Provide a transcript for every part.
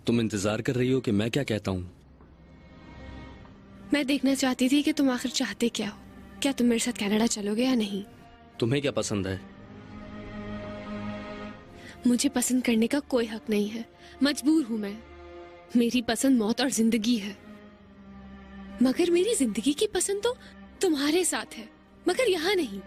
तुम इंतजार कर रही हो कि मैं क्या कहता हूँ? मैं देखना चाहती थी कि तुम आखिर चाहते क्या हो। क्या तुम मेरे साथ कनाडा चलोगे या नहीं? तुम्हें क्या पसंद है? मुझे पसंद करने का कोई हक नहीं है। मजबूर हूं मैं। मेरी पसंद मौत और जिंदगी है। मगर मेरी जिंदगी की पसंद तो तुम्हारे साथ है, मगर यहाँ नहीं।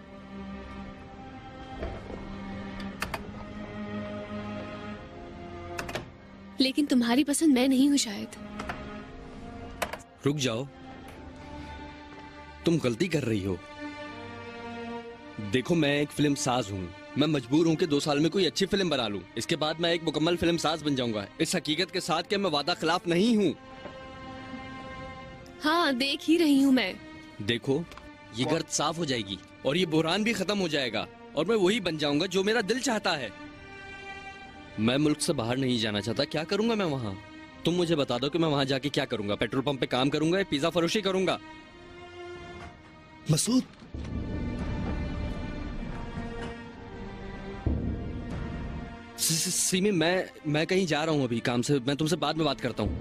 लेकिन तुम्हारी पसंद मैं नहीं हूं शायद। रुक जाओ, तुम गलती कर रही हो। देखो, मैं एक फिल्म साज हूँ। मैं मजबूर हूँ कि 2 साल में कोई अच्छी फिल्म बना लूं। इसके बाद मैं एक मुकम्मल फिल्म साज बन जाऊंगा। इस हकीकत के साथ कि मैं वादा खिलाफ नहीं हूँ। हाँ, देख ही रही हूँ मैं। देखो, ये गर्द साफ हो जाएगी और ये बुहरान भी खत्म हो जाएगा और मैं वही बन जाऊंगा जो मेरा दिल चाहता है। मैं मुल्क से बाहर नहीं जाना चाहता। क्या करूंगा मैं वहां? तुम मुझे बता दो कि मैं वहां जाके क्या करूंगा। पेट्रोल पंप पे काम करूंगा या पिज्जा फरोशी करूंगा? मसूद, सीमी, मैं कहीं जा रहा हूँ अभी काम से। मैं तुमसे बाद में बात करता हूँ।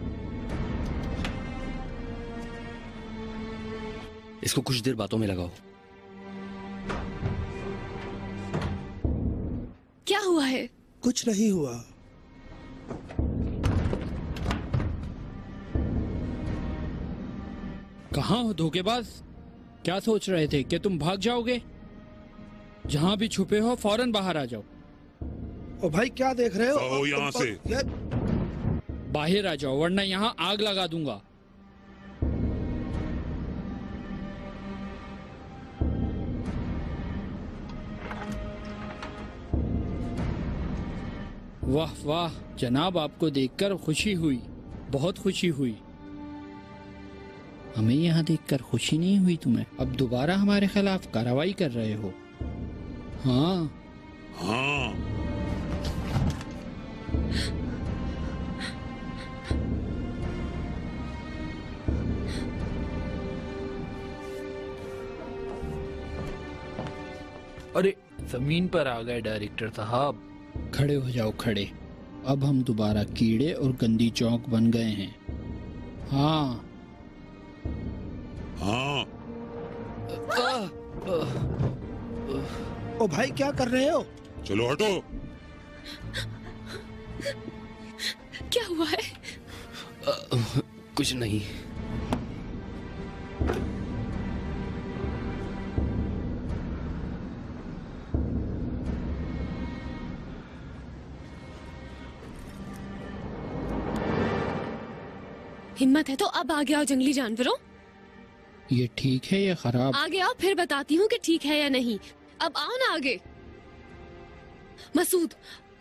इसको कुछ देर बातों में लगाओ। क्या हुआ है? कुछ नहीं हुआ। कहाँ हो धोखेबाज? क्या सोच रहे थे कि तुम भाग जाओगे? जहाँ भी छुपे हो फौरन बाहर आ जाओ। ओ भाई, क्या देख रहे हो? आओ यहाँ से। बाहर आ जाओ वरना यहाँ आग लगा दूंगा। वाह वाह जनाब, आपको देखकर खुशी हुई, बहुत खुशी हुई। हमें यहाँ देखकर खुशी नहीं हुई तुम्हें? अब दोबारा हमारे खिलाफ कार्रवाई कर रहे हो? हाँ हाँ, अरे जमीन पर आ गए डायरेक्टर साहब। खड़े हो जाओ, खड़े। अब हम दोबारा कीड़े और गंदी चौक बन गए हैं। हाँ हाँ। ओ भाई, क्या कर रहे हो? चलो हटो। क्या हुआ है? कुछ नहीं। हिम्मत है तो अब आगे आओ जंगली जानवरों। ये ठीक है या खराब? आगे आओ, फिर बताती हूँ कि ठीक है या नहीं। अब आओ ना आगे। मसूद,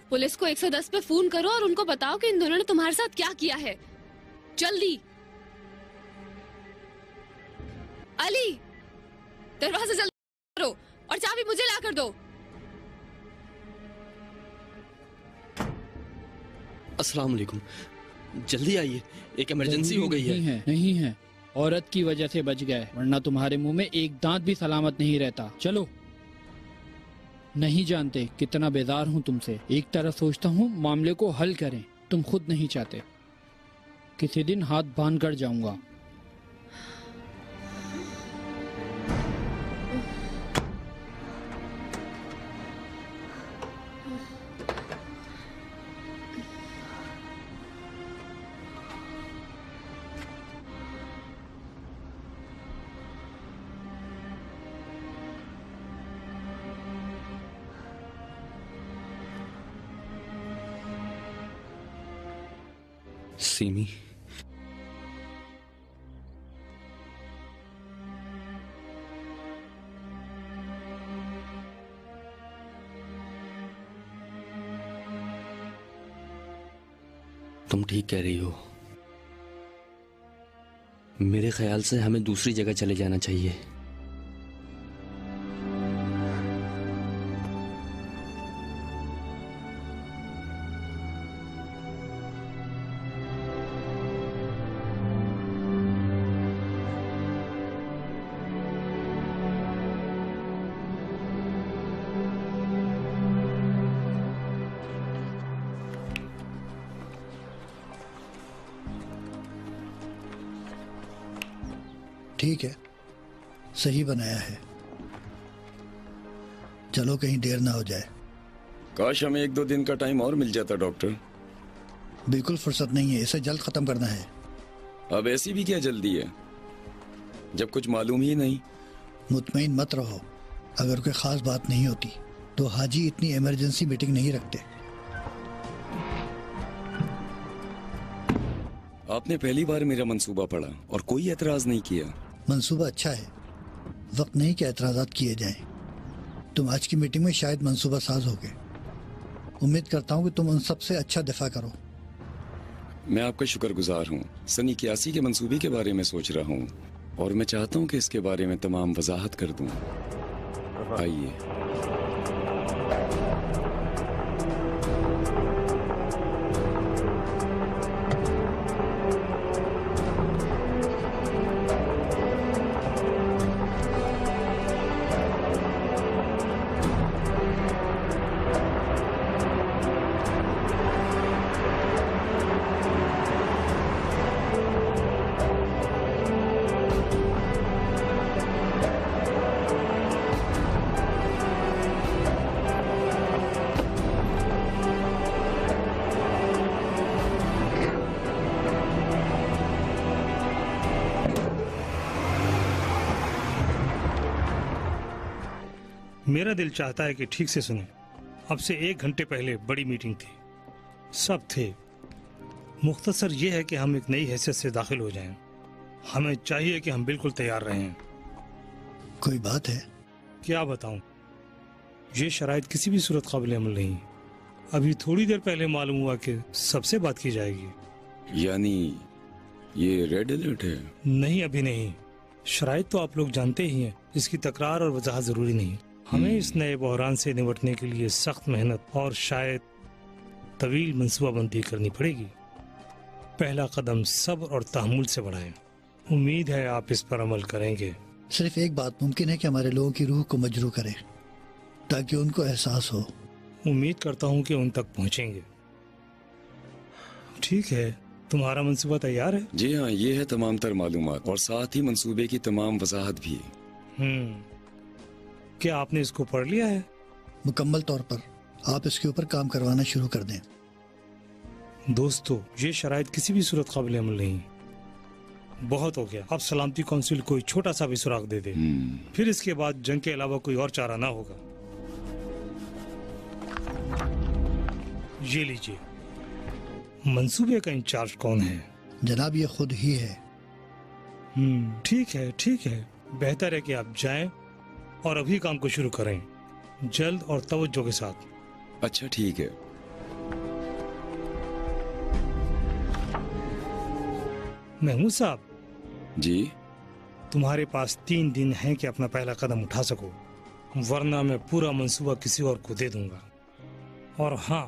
पुलिस को 110 पे फोन करो और उनको बताओ कि इन दोनों ने तुम्हारे साथ क्या किया है। जल्दी। अली, दरवाजा जल्दी करो और चाबी मुझे ला कर दो। अस्सलाम वालेकुम। जल्दी आइए, एक इमरजेंसी हो गई है। नहीं है। औरत की वजह से बच गए, वरना तुम्हारे मुंह में एक दांत भी सलामत नहीं रहता। चलो। नहीं जानते कितना बेजार हूँ तुमसे। एक तरह सोचता हूँ मामले को हल करें, तुम खुद नहीं चाहते। किसी दिन हाथ बांध कर जाऊंगा। सीमी, तुम ठीक कह रही हो। मेरे ख्याल से हमें दूसरी जगह चले जाना चाहिए। ठीक है, सही बनाया है। चलो कहीं देर ना हो जाए। काश हमें 1-2 दिन का टाइम और मिल जाता डॉक्टर। बिल्कुल फुर्सत नहीं है, इसे जल्द खत्म करना है। अब ऐसी भी क्या जल्दी है जब कुछ मालूम ही नहीं। मुतमईन मत रहो, अगर कोई खास बात नहीं होती तो हाजी इतनी इमरजेंसी मीटिंग नहीं रखते। आपने पहली बार मेरा मंसूबा पढ़ा और कोई एतराज नहीं किया। मंसूबा अच्छा है, वक्त नहीं कि एतराज़ात किए जाएं। तुम आज की मीटिंग में शायद मंसूबा साज होगे। उम्मीद करता हूँ कि तुम उन सबसे अच्छा दिफा करो। मैं आपका शुक्रगुजार हूँ। सन 81 के मंसूबे के बारे में सोच रहा हूँ और मैं चाहता हूँ कि इसके बारे में तमाम वजाहत कर दूँ। आइए। मेरा दिल चाहता है कि ठीक से सुने। अब से 1 घंटे पहले बड़ी मीटिंग थी, सब थे। मुख्तसर ये है कि हम एक नई हैसियत से दाखिल हो जाएं। हमें चाहिए कि हम बिल्कुल तैयार रहें। कोई बात है? क्या बताऊं, ये शराइत किसी भी सूरत काबिल अमल नहीं। अभी थोड़ी देर पहले मालूम हुआ कि सबसे बात की जाएगी। यानी ये रेड अलर्ट है? नहीं, अभी नहीं। शराइत तो आप लोग जानते ही हैं, इसकी तकरार और वजाहत जरूरी नहीं। हमें इस नए बहरान से निपटने के लिए सख्त मेहनत और शायद तवील मंसूबाबंदी करनी पड़ेगी। पहला कदम सब्र और तहम्मुल से बढ़ाएं। उम्मीद है आप इस पर अमल करेंगे। सिर्फ एक बात मुमकिन है कि हमारे लोगों की रूह को मजरू करें ताकि उनको एहसास हो। उम्मीद करता हूँ कि उन तक पहुँचेंगे। ठीक है, तुम्हारा मंसूबा तैयार है? जी हाँ, ये है तमाम तर मालूमात और साथ ही मंसूबे की तमाम वजाहत भी। क्या आपने इसको पढ़ लिया है? मुकम्मल तौर पर। आप इसके ऊपर काम करवाना शुरू कर दें। दोस्तों, ये शराइत किसी भी सूरत काबिल अमल नहीं। बहुत हो गया। अब सलामती काउंसिल कोई छोटा सा भी सुराग दे दे, फिर इसके बाद जंग के अलावा कोई और चारा ना होगा। ये लीजिए। मंसूबे का इंचार्ज कौन है? जनाब, ये खुद ही है। ठीक है, ठीक है। बेहतर है कि आप जाएं और अभी काम को शुरू करें, जल्द और तवज्जो के साथ। अच्छा, ठीक है। महमूद साहब जी, तुम्हारे पास 3 दिन हैं कि अपना पहला कदम उठा सको, वरना मैं पूरा मंसूबा किसी और को दे दूंगा। और हाँ,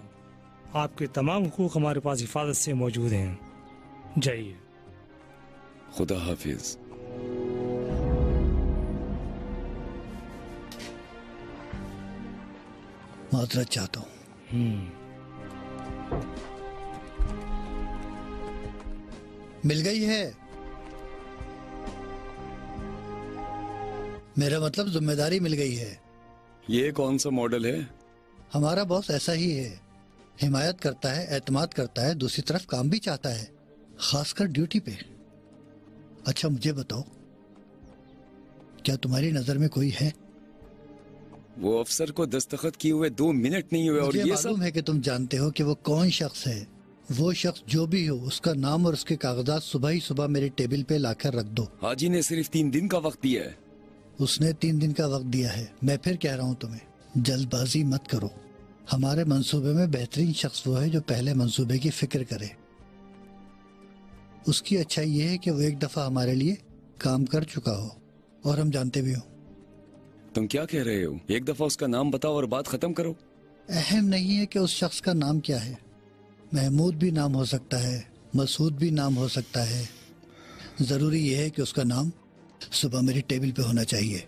आपके तमाम हुकूक हमारे पास हिफाजत से मौजूद हैं। जाइए। खुदा हाफिज। माजरत चाहता हूँ। मिल गई है। मेरा मतलब जिम्मेदारी मिल गई है। ये कौन सा मॉडल है? हमारा बॉस ऐसा ही है, हिमायत करता है, एतमाद करता है, दूसरी तरफ काम भी चाहता है, खासकर ड्यूटी पे। अच्छा मुझे बताओ, क्या तुम्हारी नजर में कोई है? वो अफसर को दस्तखत किए हुए 2 मिनट नहीं हुए और मुझे ये मालूम सब। है कि तुम जानते हो कि वो कौन शख्स है। वो शख्स जो भी हो, उसका नाम और उसके कागजात सुबह ही सुबह मेरी टेबल पे लाकर रख दो। हाजी ने सिर्फ 3 दिन का वक्त दिया है। उसने 3 दिन का वक्त दिया है। मैं फिर कह रहा हूँ तुम्हें, जल्दबाजी मत करो। हमारे मंसूबे में बेहतरीन शख्स वो है जो पहले मंसूबे की फिक्र करे। उसकी अच्छाई ये है कि वो एक दफा हमारे लिए काम कर चुका हो और हम जानते भी हो। तुम क्या कह रहे हो? एक दफा उसका नाम बताओ और बात खत्म करो। अहम नहीं है कि उस शख्स का नाम क्या है। महमूद भी नाम हो सकता है, मसूद भी नाम हो सकता है। जरूरी यह है कि उसका नाम सुबह मेरी टेबल पे होना चाहिए।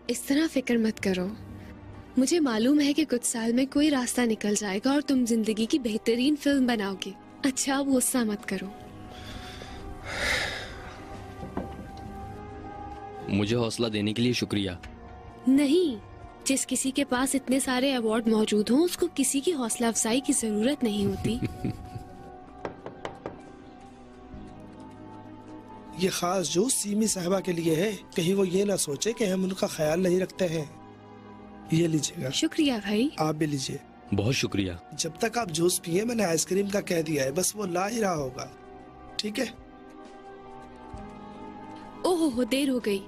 इस तरह फिक्र मत करो। मुझे मालूम है कि कुछ साल में कोई रास्ता निकल जाएगा और तुम जिंदगी की बेहतरीन फिल्म बनाओगे। अच्छा, अब गुस्सा मत करो। मुझे हौसला देने के लिए शुक्रिया। नहीं, जिस किसी के पास इतने सारे अवार्ड मौजूद हों उसको किसी की हौसला अफजाई की जरूरत नहीं होती। ये खास जूस सीमी साहबा के लिए है, कहीं वो ये ना सोचे कि हम उनका ख्याल नहीं रखते हैं। ये लीजिएगा। शुक्रिया भाई। आप भी लीजिए। बहुत शुक्रिया। जब तक आप जूस पिए मैंने आइसक्रीम का कह दिया है, बस वो ला ही रहा होगा। ठीक है? ओहो, देर हो गई।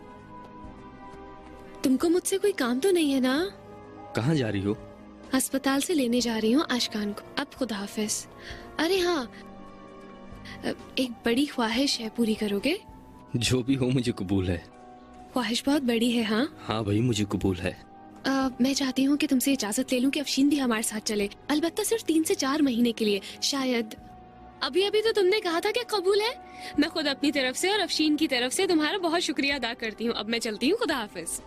तुमको मुझसे कोई काम तो नहीं है ना? कहाँ जा रही हो? अस्पताल से लेने जा रही हूँ आशकान को। अब खुदा हाफिज। अरे हाँ, एक बड़ी ख्वाहिश है, पूरी करोगे? जो भी हो मुझे कबूल है। ख्वाहिश बहुत बड़ी है। हाँ हाँ भाई, मुझे कबूल है। मैं चाहती हूँ कि तुमसे इजाजत ले लूँ कि अफशीन भी हमारे साथ चले, अलबत्ता सिर्फ 3 से 4 महीने के लिए शायद। अभी अभी तो तुमने कहा था कि कबूल है। मैं खुद अपनी तरफ से और अफशीन की तरफ से तुम्हारा बहुत शुक्रिया अदा करती हूँ। अब मैं चलती हूँ, खुदा हाफिज।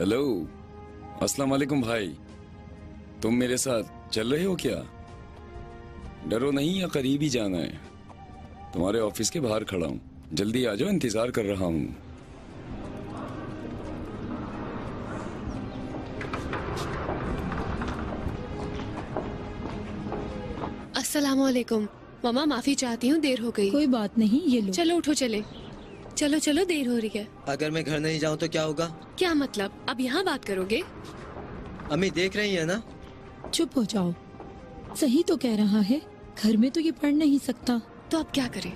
हेलो, अस्सलाम वालेकुम भाई। तुम मेरे साथ चल रहे हो क्या? डरो नहीं, या करीब ही जाना है? तुम्हारे ऑफिस के बाहर खड़ा हूँ, जल्दी आ जाओ, इंतजार कर रहा हूँ। अस्सलाम वालेकुम। मामा माफी चाहती हूँ, देर हो गई। कोई बात नहीं, ये लो। चलो उठो, चले। चलो चलो, देर हो रही है। अगर मैं घर नहीं जाऊँ तो क्या होगा? क्या मतलब? अब यहाँ बात करोगे? अम्मी देख रही है ना? चुप हो जाओ। सही तो कह रहा है, घर में तो ये पढ़ नहीं सकता। तो अब क्या करें?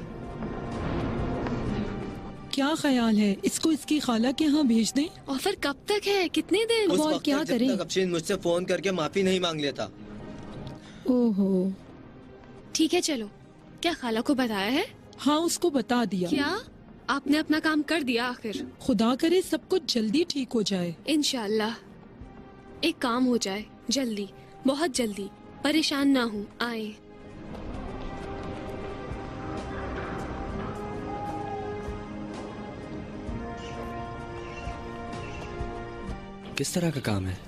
क्या ख्याल है, इसको इसकी खाला के यहाँ भेज दें? ऑफर कब तक है? कितने दिन? उस और वक्त क्या तक जब करें? तक अफशीन मुझसे फोन करके माफी नहीं मांग लेता। ओहो। ठीक है, चलो। क्या खाला को बताया है? हाँ, उसको बता दिया। क्या आपने अपना काम कर दिया आखिर? खुदा करे सब कुछ जल्दी ठीक हो जाए। इंशाल्लाह एक काम हो जाए जल्दी, बहुत जल्दी। परेशान ना हूँ, आए। किस तरह का काम है?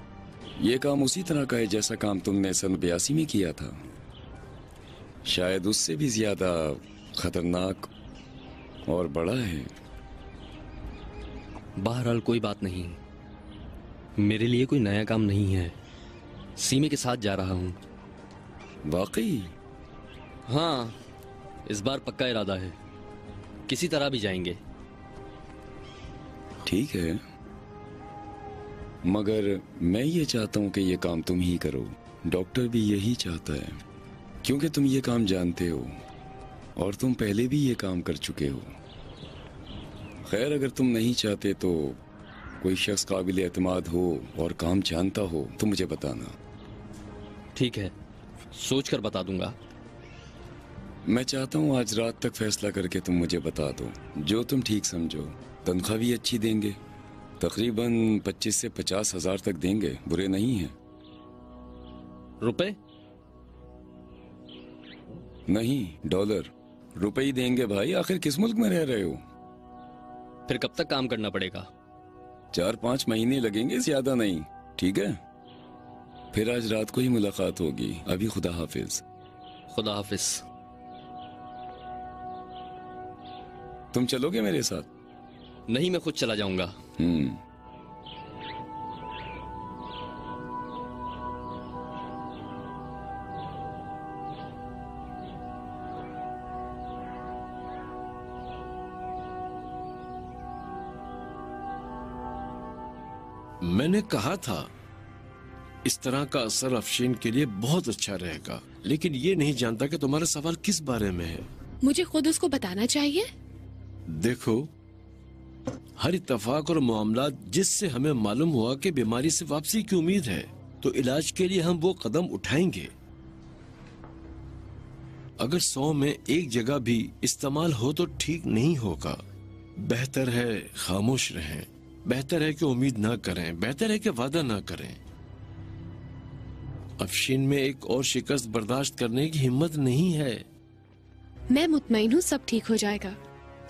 ये काम उसी तरह का है जैसा काम तुमने सन 82 में किया था, शायद उससे भी ज्यादा खतरनाक और बड़ा है। बहरहाल कोई बात नहीं, मेरे लिए कोई नया काम नहीं है। सीमे के साथ जा रहा हूँ। वाकई? हाँ, इस बार पक्का इरादा है, किसी तरह भी जाएंगे। ठीक है, मगर मैं ये चाहता हूँ कि ये काम तुम ही करो। डॉक्टर भी यही चाहता है, क्योंकि तुम ये काम जानते हो और तुम पहले भी ये काम कर चुके हो। खैर, अगर तुम नहीं चाहते तो कोई शख्स काबिल एतमाद हो और काम जानता हो तो मुझे बताना। ठीक है, सोच कर बता दूंगा। मैं चाहता हूँ आज रात तक फैसला करके तुम मुझे बता दो, जो तुम ठीक समझो। तनख्वाह भी अच्छी देंगे, तकरीबन 25 से 50 हजार तक देंगे, बुरे नहीं हैं। रुपए? नहीं, डॉलर। रुपए ही देंगे भाई, आखिर किस मुल्क में रह रहे हो? फिर कब तक काम करना पड़ेगा? 4-5 महीने लगेंगे, ज्यादा नहीं। ठीक है, फिर आज रात को ही मुलाकात होगी। अभी खुदा हाफिज। खुदा हाफिज। तुम चलोगे मेरे साथ? नहीं, मैं खुद चला जाऊंगा। मैंने कहा था इस तरह का असर अफशीन के लिए बहुत अच्छा रहेगा, लेकिन ये नहीं जानता कि तुम्हारा सवाल किस बारे में है। मुझे खुद उसको बताना चाहिए। देखो, हर इत्तेफाक और मामला जिससे हमें मालूम हुआ कि बीमारी से वापसी की उम्मीद है, तो इलाज के लिए हम वो कदम उठाएंगे। अगर 100 में एक जगह भी इस्तेमाल हो तो ठीक नहीं होगा। बेहतर है खामोश रहें, बेहतर है कि उम्मीद ना करें, बेहतर है कि वादा ना करें। अफशीन में एक और शिकस्त बर्दाश्त करने की हिम्मत नहीं है। मैं मुतमईन हूँ सब ठीक हो जाएगा,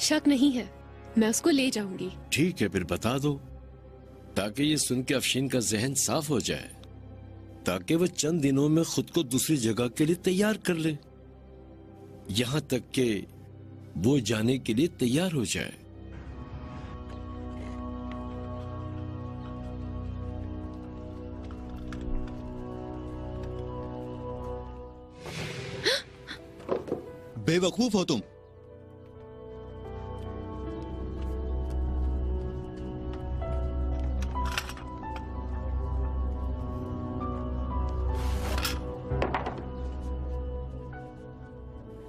शक नहीं है। मैं उसको ले जाऊंगी। ठीक है, फिर बता दो, ताकि ये सुन के अफशीन का जहन साफ हो जाए, ताकि वो चंद दिनों में खुद को दूसरी जगह के लिए तैयार कर ले, यहाँ तक कि वो जाने के लिए तैयार हो जाए। बेवकूफ हो तुम।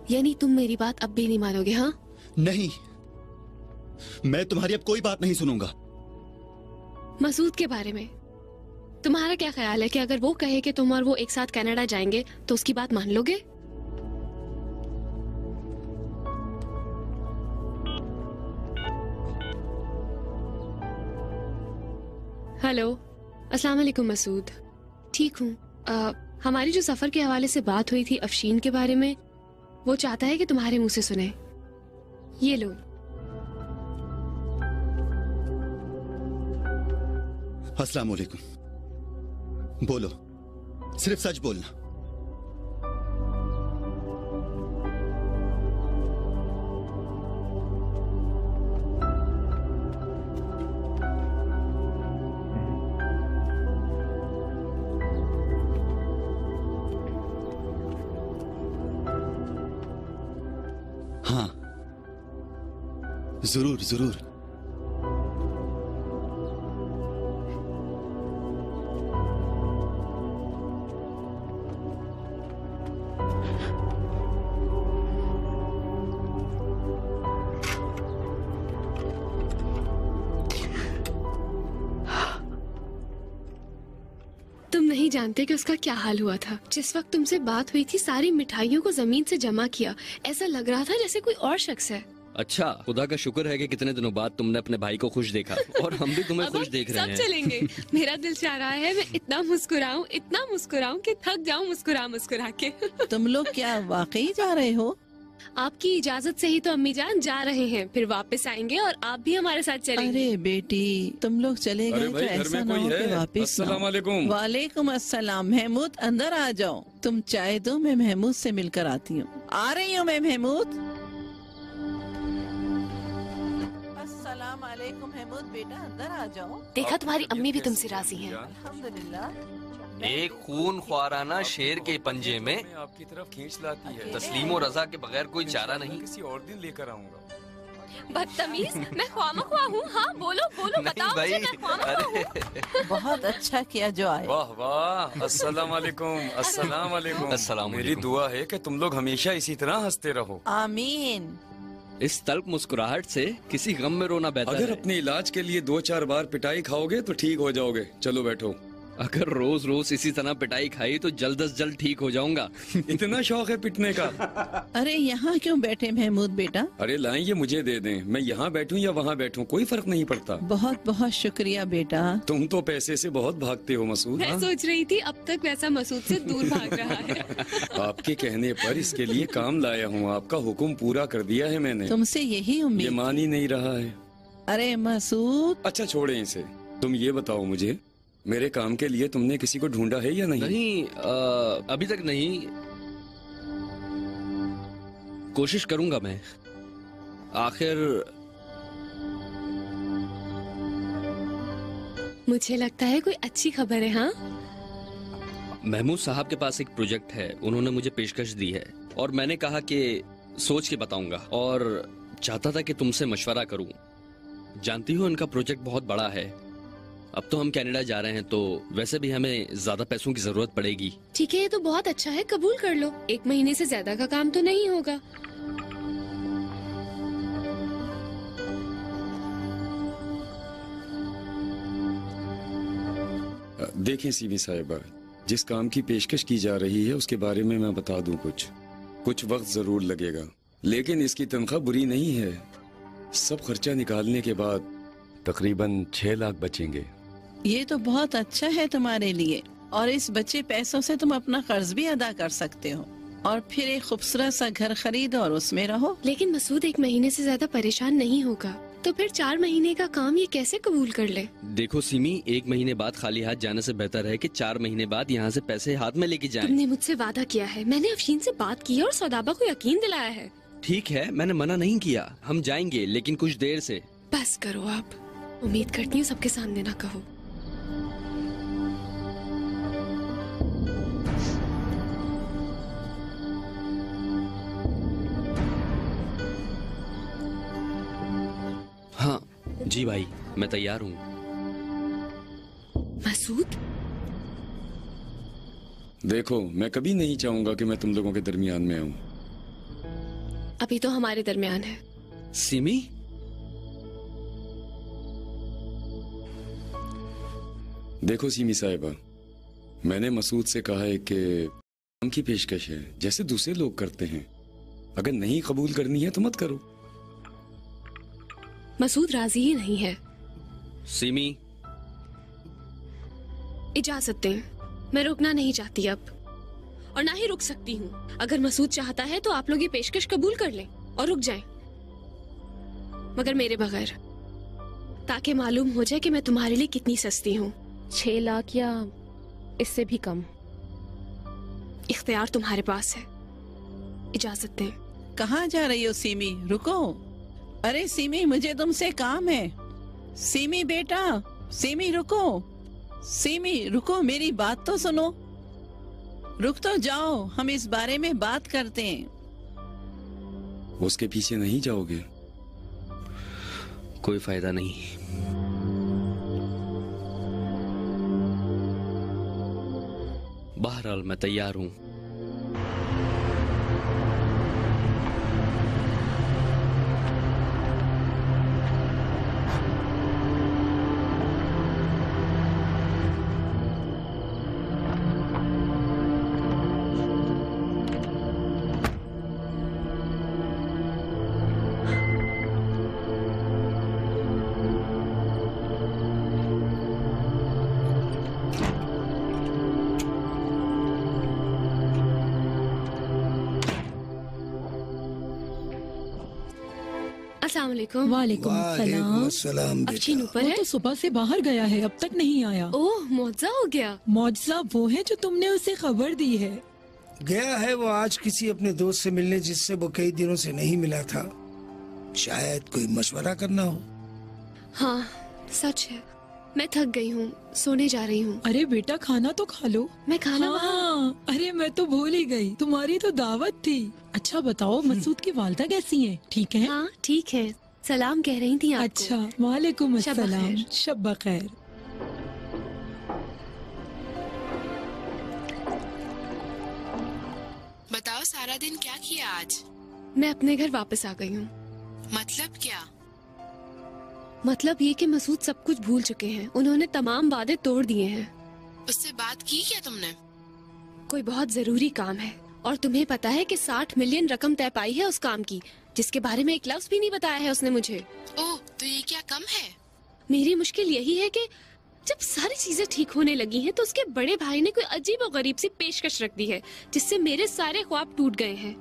यानी तुम मेरी बात अब भी नहीं मानोगे? हाँ, नहीं, मैं तुम्हारी अब कोई बात नहीं सुनूंगा। मसूद के बारे में तुम्हारा क्या ख्याल है कि अगर वो कहे कि तुम और वो एक साथ कनाडा जाएंगे तो उसकी बात मान लोगे? हेलो, अस्सलाम वालेकुम मसूद। ठीक हूँ। हमारी जो सफर के हवाले से बात हुई थी अफशीन के बारे में, वो चाहता है कि तुम्हारे मुंह से सुने। ये लो। अस्सलाम वालेकुम। बोलो, सिर्फ सच बोलना। हाँ, जरूर जरूर। तुम नहीं जानते कि उसका क्या हाल हुआ था। जिस वक्त तुमसे बात हुई थी सारी मिठाइयों को जमीन से जमा किया, ऐसा लग रहा था जैसे कोई और शख्स है। अच्छा, खुदा का शुक्र है कि कितने दिनों बाद तुमने अपने भाई को खुश देखा, और हम भी तुम्हें खुश देख रहे हैं। सब चलेंगे। मेरा दिल चाह रहा है मैं इतना मुस्कुराऊं कि थक जाऊं मुस्कुरा मुस्कुरा के। तुम लोग क्या वाकई जा रहे हो? आपकी इजाजत से ही तो अम्मी जान जा रहे हैं, फिर वापस आएंगे और आप भी हमारे साथ चलेंगे। अरे बेटी, तुम लोग चले गए तो ऐसा ना हो कि वापस। अस्सलाम वालेकुम। वालेकुम अस्सलाम। महमूद अंदर आ जाओ। तुम चाय दो, मैं महमूद से मिलकर आती हूँ। आ रही हूँ मैं महमूद। अस्सलाम वालेकुम महमूद बेटा, अंदर आ जाओ। देखा, तुम्हारी अम्मी भी तुमसे राजी हैं। अल्हम्दुलिल्लाह। एक खून ख्वाराना शेर के पंजे में आपकी तरफ खींच लाती है। तस्लीम और रजा के बगैर कोई चारा नहीं। किसी और दिन लेकर आऊंगा। बदतमीज, मैं ख्वामा हूँ। हाँ, बोलो बोलो, बताओ मुझे, मैं ख्वामा हूँ। बहुत अच्छा किया जो आए। वाह वाह। अस्सलाम वालेकुम। अस्सलाम वालेकुम। अस्सलाम मेरी वालेकुम। दुआ है कि तुम लोग हमेशा इसी तरह हंसते रहो। आमीन। इस तल्ख मुस्कुराहट से किसी गम में रोना बेहतर अगर है। अपने इलाज के लिए 2-4 बार पिटाई खाओगे तो ठीक हो जाओगे। चलो बैठो। अगर रोज रोज इसी तरह पिटाई खाई तो जल्द अज जल्द ठीक हो जाऊंगा। इतना शौक है पिटने का? अरे यहाँ क्यों बैठे महमूद बेटा? अरे लाएं, ये मुझे दे दें। मैं यहाँ बैठूं या वहाँ बैठूं कोई फर्क नहीं पड़ता। बहुत बहुत शुक्रिया बेटा। तुम तो पैसे से बहुत भागते हो मसूद। मैं सोच रही थी अब तक वैसा मसूद से दूर भाग रहा है। आपके कहने पर इसके लिए काम लाया हूँ। आपका हुक्म पूरा कर दिया है मैंने। तुमसे यही ये उम्मीद। मान ही नहीं रहा है। अरे मसूद। अच्छा छोड़े इसे। तुम ये बताओ मुझे, मेरे काम के लिए तुमने किसी को ढूंढा है या नहीं? नहीं, अभी तक नहीं। कोशिश करूंगा मैं। आखिर मुझे लगता है कोई अच्छी खबर है। हाँ, महमूद साहब के पास एक प्रोजेक्ट है, उन्होंने मुझे पेशकश दी है और मैंने कहा कि सोच के बताऊंगा, और चाहता था कि तुमसे मशवरा करूं। जानती हो इनका प्रोजेक्ट बहुत बड़ा है। अब तो हम कनाडा जा रहे हैं, तो वैसे भी हमें ज्यादा पैसों की जरूरत पड़ेगी। ठीक है, ये तो बहुत अच्छा है, कबूल कर लो। 1 महीने से ज्यादा का काम तो नहीं होगा। देखें सीमी साहिबा, जिस काम की पेशकश की जा रही है उसके बारे में मैं बता दूं। कुछ वक्त जरूर लगेगा, लेकिन इसकी तनख्वाह बुरी नहीं है। सब खर्चा निकालने के बाद तकरीबन 6 लाख बचेंगे। ये तो बहुत अच्छा है तुम्हारे लिए, और इस बचे पैसों से तुम अपना कर्ज भी अदा कर सकते हो और फिर एक खूबसूरत सा घर खरीदो और उसमें रहो। लेकिन मसूद 1 महीने से ज्यादा परेशान नहीं होगा, तो फिर 4 महीने का काम ये कैसे कबूल कर ले? देखो सिमी, 1 महीने बाद खाली हाथ जाने से बेहतर है कि 4 महीने बाद यहाँ से पैसे हाथ में लेके जाएं। तुमने मुझसे वादा किया है, मैंने अफशीन से बात की है और सौदाबा को यकीन दिलाया है। ठीक है, मैंने मना नहीं किया, हम जाएंगे, लेकिन कुछ देर से। बस करो आप, उम्मीद करती हूँ सबके सामने ना कहो। हाँ जी भाई, मैं तैयार हूँ। मसूद, देखो, मैं कभी नहीं चाहूंगा कि मैं तुम लोगों के दरमियान में आऊं। अभी तो हमारे दरमियान है। सिमी, देखो सीमी साहिबा, मैंने मसूद से कहा है कि काम की पेशकश है, जैसे दूसरे लोग करते हैं। अगर नहीं कबूल करनी है तो मत करो। मसूद राजी ही नहीं है। सिमी, इजाजत दें, मैं रुकना नहीं चाहती अब, और ना ही रुक सकती हूँ। अगर मसूद चाहता है तो आप लोग ये पेशकश कबूल कर लें और रुक जाएं, मगर मेरे बगैर, ताकि मालूम हो जाए कि मैं तुम्हारे लिए कितनी सस्ती हूँ। 6 लाख या इससे भी कम? इख्तियार तुम्हारे पास है, इजाजत दें। कहाँ जा रही हो सीमी? रुको। अरे सीमी, मुझे तुमसे काम है। सीमी बेटा, सीमी रुको। सीमी रुको, मेरी बात तो सुनो। रुक तो जाओ, हम इस बारे में बात करते हैं। उसके पीछे नहीं जाओगे? कोई फायदा नहीं। बहरहाल मैं तैयार हूँ। अस्सलामुअलैकुम। वालेकुम अस्सलाम। अफशीन ऊपर वो है? तो सुबह से बाहर गया है, अब तक नहीं आया। ओह, मौजा हो गया। मौजा वो है जो तुमने उसे खबर दी है। गया है वो आज किसी अपने दोस्त से मिलने, जिससे वो कई दिनों से नहीं मिला था। शायद कोई मशवरा करना हो। हाँ सच है, मैं थक गई हूँ, सोने जा रही हूँ। अरे बेटा, खाना तो खा लो। मैं खाना हाँ, अरे मैं तो भूल ही गई, तुम्हारी तो दावत थी। अच्छा बताओ, मसूद की वालदा कैसी हैं? ठीक है? हाँ ठीक है, सलाम कह रही थी आपको। अच्छा, वालेकुम शब अस्सलाम। बखैर। शब बखैर। बताओ, सारा दिन क्या किया आज? मैं अपने घर वापस आ गई हूँ। मतलब क्या? मतलब ये कि मसूद सब कुछ भूल चुके हैं, उन्होंने तमाम वादे तोड़ दिए हैं। उससे बात की क्या तुमने? कोई बहुत जरूरी काम है, और तुम्हें पता है कि 60 मिलियन रकम तय पाई है उस काम की, जिसके बारे में एक लफ्ज भी नहीं बताया है उसने मुझे। ओह, तो ये क्या कम है? मेरी मुश्किल यही है कि जब सारी चीजें ठीक होने लगी हैं, तो उसके बड़े भाई ने कोई अजीब और गरीब सी पेशकश रख दी है, जिससे मेरे सारे ख्वाब टूट गए हैं।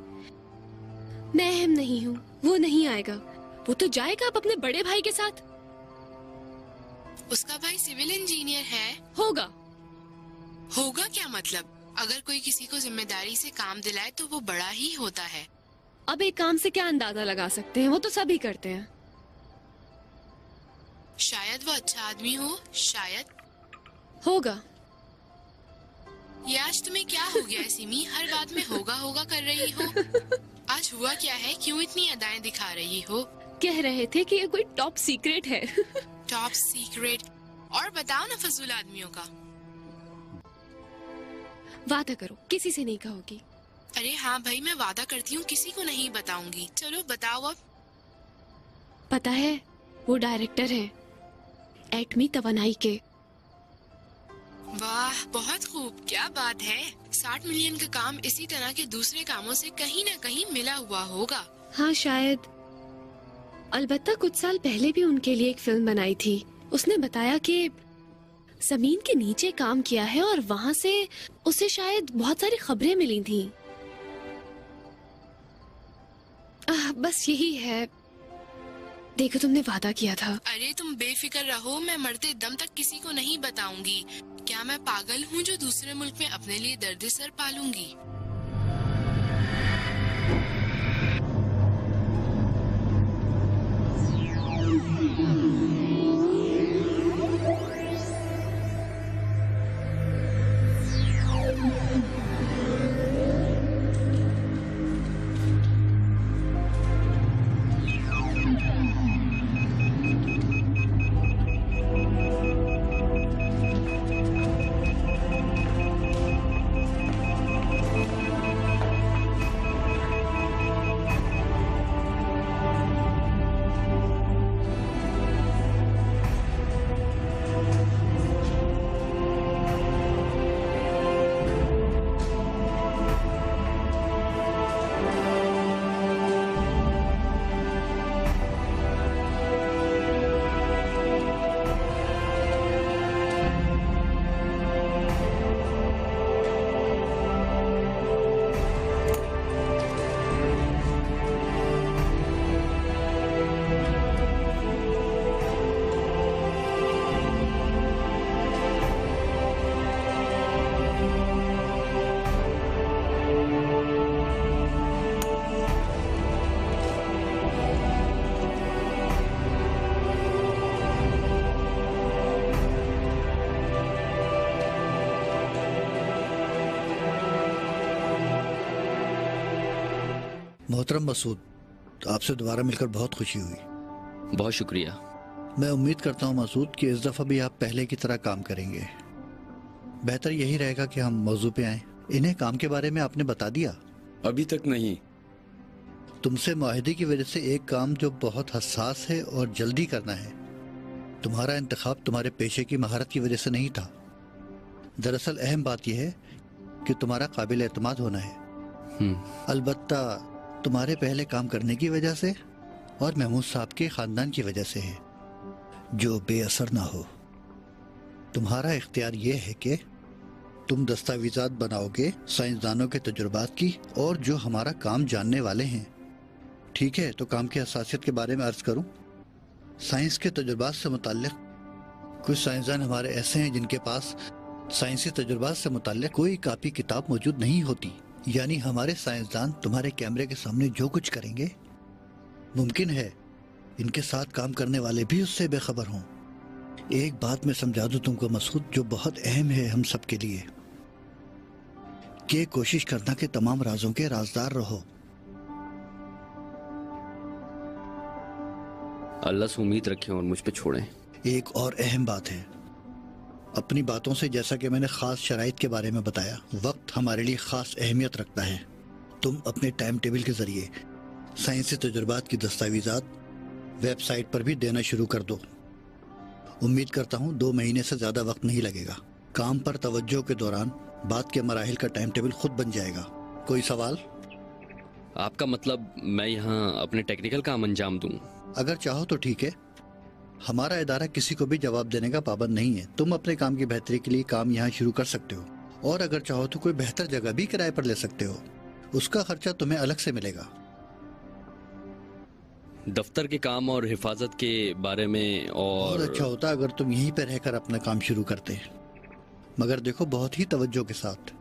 मैं अहम नहीं हूँ, वो नहीं आएगा, वो तो जाएगा अब अपने बड़े भाई के साथ। उसका भाई सिविल इंजीनियर है। होगा। होगा क्या मतलब? अगर कोई किसी को जिम्मेदारी से काम दिलाए तो वो बड़ा ही होता है। अब एक काम से क्या अंदाजा लगा सकते हैं, वो तो सभी करते हैं। शायद वो अच्छा आदमी हो, शायद। होगा। ये आज तुम्हें क्या हो गया है सिमी? हर बात में होगा होगा कर रही हो। आज हुआ क्या है? क्यों इतनी अदाएं दिखा रही हो? कह रहे थे कि ये कोई टॉप सीक्रेट है। Top secret? और बताओ ना फजूल आदमियों का। वादा करो किसी से नहीं कहोगी। अरे हाँ भाई, मैं वादा करती हूँ किसी को नहीं बताऊंगी। चलो बताओ अब। पता है वो डायरेक्टर है एटमी तवानाई के। वाह बहुत खूब, क्या बात है। 60 मिलियन का काम इसी तरह के दूसरे कामों से कहीं न कहीं मिला हुआ होगा। हाँ शायद। अलबत्ता कुछ साल पहले भी उनके लिए एक फिल्म बनाई थी। उसने बताया कि जमीन के नीचे काम किया है और वहाँ से उसे शायद बहुत सारी खबरें मिली थी। बस यही है। देखो तुमने वादा किया था। अरे तुम बेफिक्र रहो, मैं मरते दम तक किसी को नहीं बताऊंगी। क्या मैं पागल हूँ जो दूसरे मुल्क में अपने लिए दर्द-ए-सर पालूंगी? मोहतरम मसूद, आपसे दोबारा मिलकर बहुत खुशी हुई। बहुत शुक्रिया। मैं उम्मीद करता हूँ मसूद कि इस दफ़ा भी आप पहले की तरह काम करेंगे। बेहतर यही रहेगा कि हम मौजू पे आएं। इन्हें काम के बारे में आपने बता दिया? अभी तक नहीं। तुमसे मुआहदे की वजह से एक काम जो बहुत हसास है और जल्दी करना है। तुम्हारा इंतखाब तुम्हारे पेशे की महारत की वजह से नहीं था। दरअसल अहम बात यह है कि तुम्हारा काबिल एतमाद होना है। अलबत्ता तुम्हारे पहले काम करने की वजह से और महमूद साहब के खानदान की वजह से है, जो बेअसर ना हो। तुम्हारा इख्तियार यह है कि तुम दस्तावेजात बनाओगे साइंसदानों के तजुर्बात की और जो हमारा काम जानने वाले हैं। ठीक है, तो काम की हसासियत के बारे में अर्ज करूं। साइंस के तजुर्बात से मुताल्लिक कुछ साइंसदान हमारे ऐसे हैं जिनके पास साइंसी तजुर्बात से मुताल्लिक कोई कापी किताब मौजूद नहीं होती। यानी हमारे साइंसदान तुम्हारे कैमरे के सामने जो कुछ करेंगे, मुमकिन है इनके साथ काम करने वाले भी उससे बेखबर हों। एक बात मैं समझा दूं तुमको मसूद, जो बहुत अहम है हम सब के लिए, कि कोशिश करना कि तमाम राजों के राजदार रहो। अल्लाह से उम्मीद रखें और मुझ पे छोड़ें। एक और अहम बात है, अपनी बातों से जैसा कि मैंने खास शराइत के बारे में बताया, वक्त हमारे लिए खास अहमियत रखता है। तुम अपने टाइम टेबल के जरिए साइंसी तजुर्बात की दस्तावेजात वेबसाइट पर भी देना शुरू कर दो। उम्मीद करता हूँ 2 महीने से ज्यादा वक्त नहीं लगेगा। काम पर तवज्जो के दौरान बात के मराहिल का टाइम टेबल खुद बन जाएगा। कोई सवाल? आपका मतलब मैं यहाँ अपने टेक्निकल काम अंजाम दूं? अगर चाहो तो ठीक है। हमारा इदारा किसी को भी जवाब देने का पाबंद नहीं है। तुम अपने काम की बेहतरी के लिए काम यहाँ शुरू कर सकते हो, और अगर चाहो तो कोई बेहतर जगह भी किराए पर ले सकते हो। उसका खर्चा तुम्हें अलग से मिलेगा। दफ्तर के काम और हिफाजत के बारे में और अच्छा होता अगर तुम यहीं पर रहकर अपना काम शुरू करते, मगर देखो बहुत ही तवज्जो के साथ।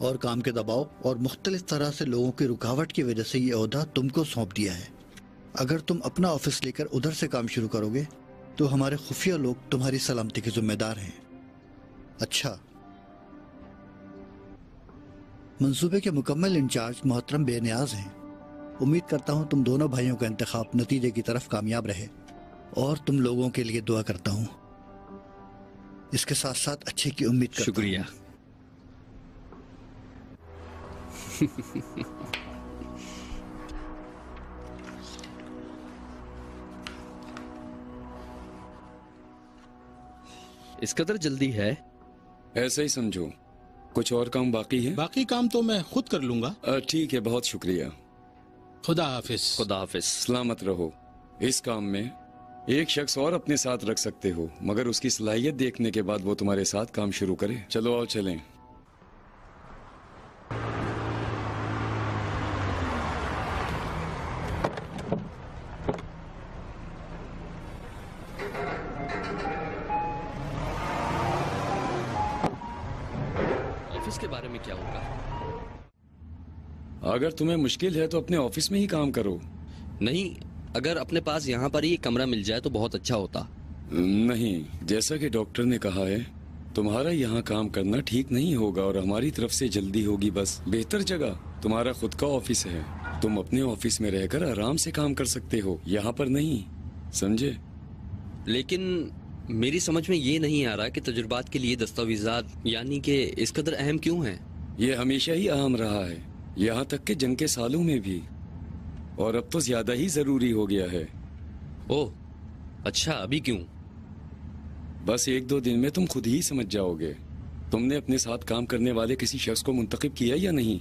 और काम के दबाव और मुख्तलिफ तरह से लोगों की रुकावट की वजह से ये ओहदा तुमको सौंप दिया है। अगर तुम अपना ऑफिस लेकर उधर से काम शुरू करोगे तो हमारे खुफिया लोग तुम्हारी सलामती के जिम्मेदार हैं। अच्छा, मंसूबे के मुकम्मल इंचार्ज मोहतरम बेनियाज हैं। उम्मीद करता हूं तुम दोनों भाइयों का इंतखाब नतीजे की तरफ कामयाब रहे, और तुम लोगों के लिए दुआ करता हूं। इसके साथ साथ अच्छे की उम्मीद करता हूं। शुक्रिया। इस कदर जल्दी है? ऐसा ही समझो। कुछ और काम बाकी है? बाकी काम तो मैं खुद कर लूंगा। ठीक है, बहुत शुक्रिया। खुदा हाफिज। खुदा हाफिज। सलामत रहो। इस काम में एक शख्स और अपने साथ रख सकते हो, मगर उसकी सलाहियत देखने के बाद वो तुम्हारे साथ काम शुरू करे। चलो आओ चलें। ऑफिस के बारे में क्या होगा? अगर तुम्हें मुश्किल है तो अपने ऑफिस में ही काम करो। नहीं, अगर अपने पास यहाँ पर ही कमरा मिल जाए तो बहुत अच्छा होता। नहीं, जैसा कि डॉक्टर ने कहा है, तुम्हारा यहाँ काम करना ठीक नहीं होगा और हमारी तरफ से जल्दी होगी। बस बेहतर जगह तुम्हारा खुद का ऑफिस है। तुम अपने ऑफिस में रहकर आराम से काम कर सकते हो, यहाँ पर नहीं, समझे? लेकिन मेरी समझ में ये नहीं आ रहा कि तजुर्बात के लिए दस्तावेजात यानी कि इस कदर अहम क्यों हैं? ये हमेशा ही अहम रहा है, यहाँ तक कि जंग के सालों में भी, और अब तो ज्यादा ही जरूरी हो गया है। ओह, अच्छा, अभी क्यों? बस 1-2 दिन में तुम खुद ही समझ जाओगे। तुमने अपने साथ काम करने वाले किसी शख्स को मुंतखब किया या नहीं?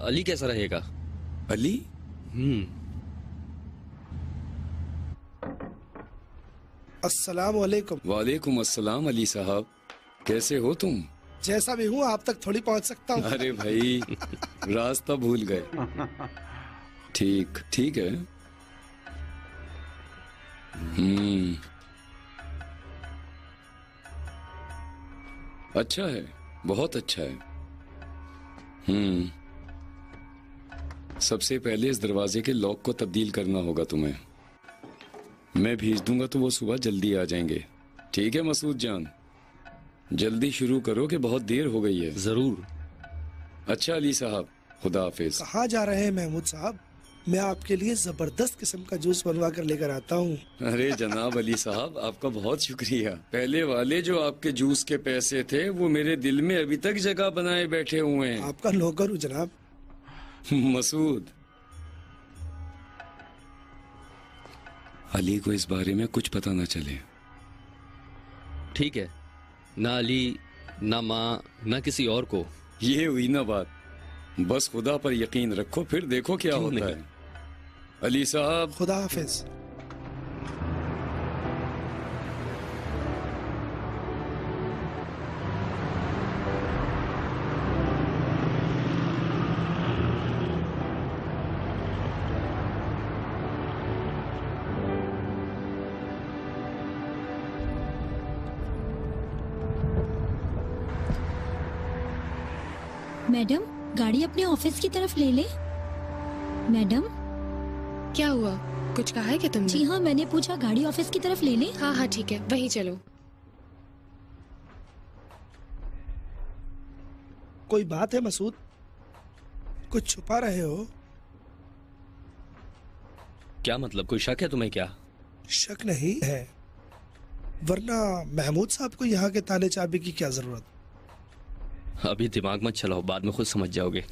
अली कैसा रहेगा? अली? अस्सलाम वालेकुम। वालेकुम अस्सलाम। अली साहब, कैसे हो तुम? जैसा भी हूँ आप तक थोड़ी पहुँच सकता हूँ। अरे भाई, रास्ता भूल गए। ठीक ठीक है। अच्छा है, बहुत अच्छा है। सबसे पहले इस दरवाजे के लॉक को तब्दील करना होगा तुम्हें। मैं भेज दूंगा तो वो सुबह जल्दी आ जाएंगे। ठीक है मसूद जान, जल्दी शुरू करो कि बहुत देर हो गई है। जरूर। अच्छा अली साहब, खुदा हाफिज। कहाँ जा रहे हैं महमूद साहब? मैं आपके लिए जबरदस्त किस्म का जूस बनवा कर लेकर आता हूँ। अरे जनाब अली साहब, आपका बहुत शुक्रिया। पहले वाले जो आपके जूस के पैसे थे वो मेरे दिल में अभी तक जगह बनाए बैठे हुए हैं। आपका नौकर हूँ जनाब। मसूद, अली को इस बारे में कुछ पता न चले। ठीक है, ना अली, ना माँ, ना किसी और को। ये हुई ना बात। बस खुदा पर यकीन रखो, फिर देखो क्या होता है। अली साहब, खुदा हाफिज। मैडम, गाड़ी अपने ऑफिस की तरफ ले ले। मैडम, क्या हुआ? कुछ कहा है क्या तुमने? जी हाँ, मैंने पूछा गाड़ी ऑफिस की तरफ ले ले। हाँ हाँ ठीक है, वहीं चलो। कोई बात है मसूद? कुछ छुपा रहे हो? क्या मतलब, कोई शक है तुम्हें क्या? शक नहीं है, वरना महमूद साहब को यहाँ के ताले चाबी की क्या जरूरत? अभी दिमाग मत चलाओ, बाद में खुद समझ जाओगे।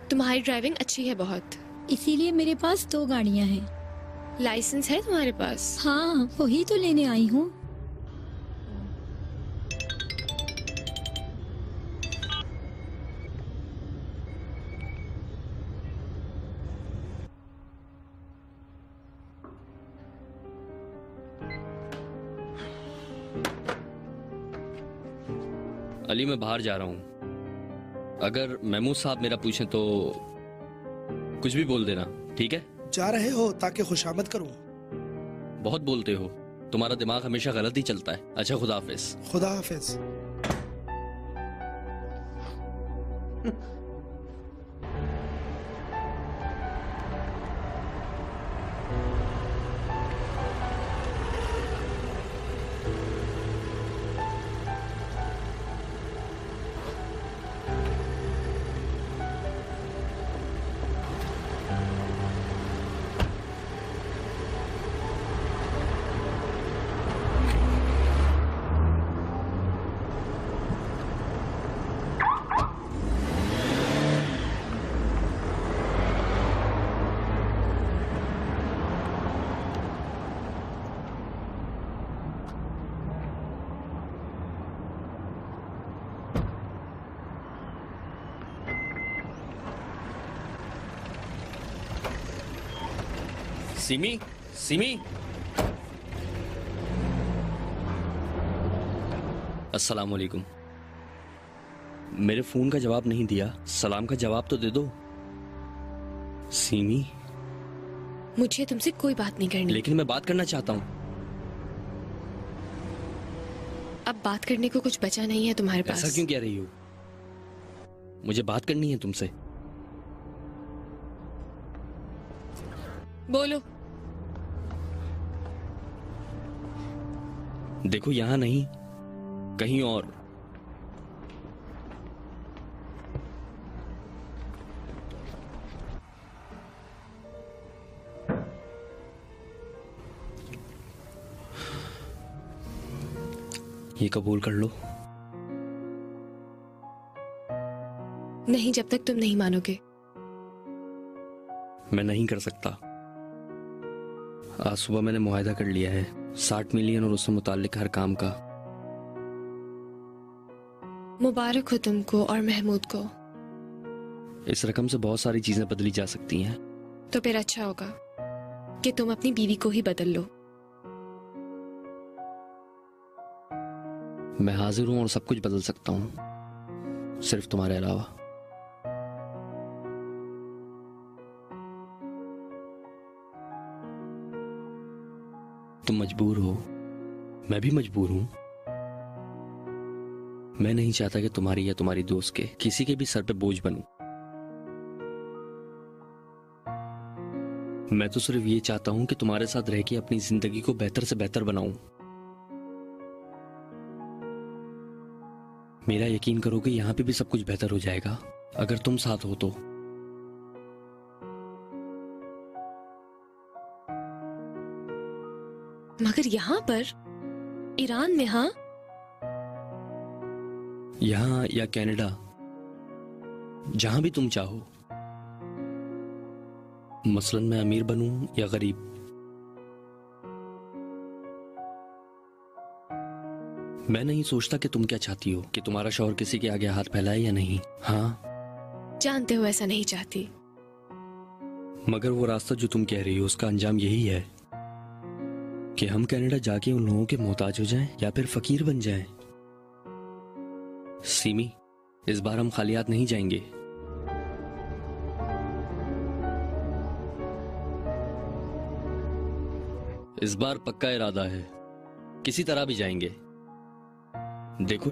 तुम्हारी ड्राइविंग अच्छी है बहुत, इसीलिए मेरे पास 2 गाड़ियाँ हैं। लाइसेंस है तुम्हारे पास? हाँ, वही तो लेने आई हूँ। अली, मैं बाहर जा रहा हूँ। अगर महमूद साहब मेरा पूछें तो कुछ भी बोल देना, ठीक है? जा रहे हो ताकि खुशामद करूं? बहुत बोलते हो, तुम्हारा दिमाग हमेशा गलत ही चलता है। अच्छा, खुदा हाफिज। खुदा हाफिज। सिमी, सिमी। अस्सलाम वालेकुम। मेरे फोन का जवाब नहीं दिया, सलाम का जवाब तो दे दो। सिमी, मुझे तुमसे कोई बात नहीं करनी। लेकिन मैं बात करना चाहता हूँ। अब बात करने को कुछ बचा नहीं है तुम्हारे पास। ऐसा क्यों कह रही हो? मुझे बात करनी है तुमसे। बोलो। देखो, यहां नहीं, कहीं और। ये कबूल कर लो। नहीं, जब तक तुम नहीं मानोगे। मैं नहीं कर सकता। आज सुबह मैंने मुआहदा कर लिया है 60 मिलियन और उससे मुताल्लिक हर काम का। मुबारक हो तुमको और महमूद को। इस रकम से बहुत सारी चीजें बदली जा सकती हैं। तो फिर अच्छा होगा कि तुम अपनी बीवी को ही बदल लो। मैं हाजिर हूं और सब कुछ बदल सकता हूं, सिर्फ तुम्हारे अलावा। तुम मजबूर हो, मैं भी मजबूर हूं। मैं नहीं चाहता कि तुम्हारी या तुम्हारी दोस्त के किसी के भी सर पे बोझ बनूं। मैं तो सिर्फ ये चाहता हूं कि तुम्हारे साथ रह के अपनी जिंदगी को बेहतर से बेहतर बनाऊं। मेरा यकीन करो कि यहां पे भी सब कुछ बेहतर हो जाएगा अगर तुम साथ हो तो। मगर यहाँ पर, ईरान में, हाँ? यहां या कनाडा, जहां भी तुम चाहो। मसलन मैं अमीर बनूं या गरीब। मैं नहीं सोचता कि तुम क्या चाहती हो, कि तुम्हारा शौहर किसी के आगे हाथ फैलाए या नहीं। हाँ, जानते हो ऐसा नहीं चाहती। मगर वो रास्ता जो तुम कह रही हो उसका अंजाम यही है कि हम कनाडा जाके उन लोगों के मोहताज हो जाएं या फिर फकीर बन जाएं। सीमी, इस बार हम खाली हाथ नहीं जाएंगे। इस बार पक्का इरादा है, किसी तरह भी जाएंगे। देखो,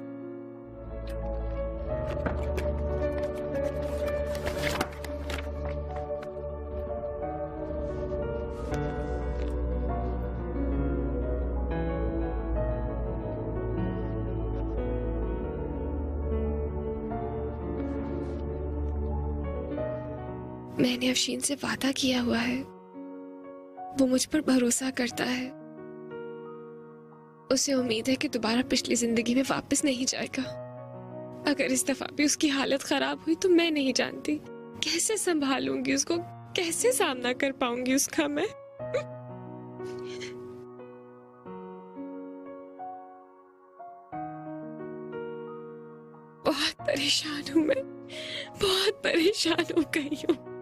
मैंने अफशीन से वादा किया हुआ है, वो मुझ पर भरोसा करता है। उसे उम्मीद है कि दोबारा पिछली जिंदगी में वापस नहीं जाएगा। अगर इस दफा भी उसकी हालत खराब हुई तो मैं नहीं जानती कैसे संभालूंगी उसको, कैसे सामना कर पाऊंगी उसका मैं। बहुत परेशान हूं मैं, बहुत परेशान हो गई हूं।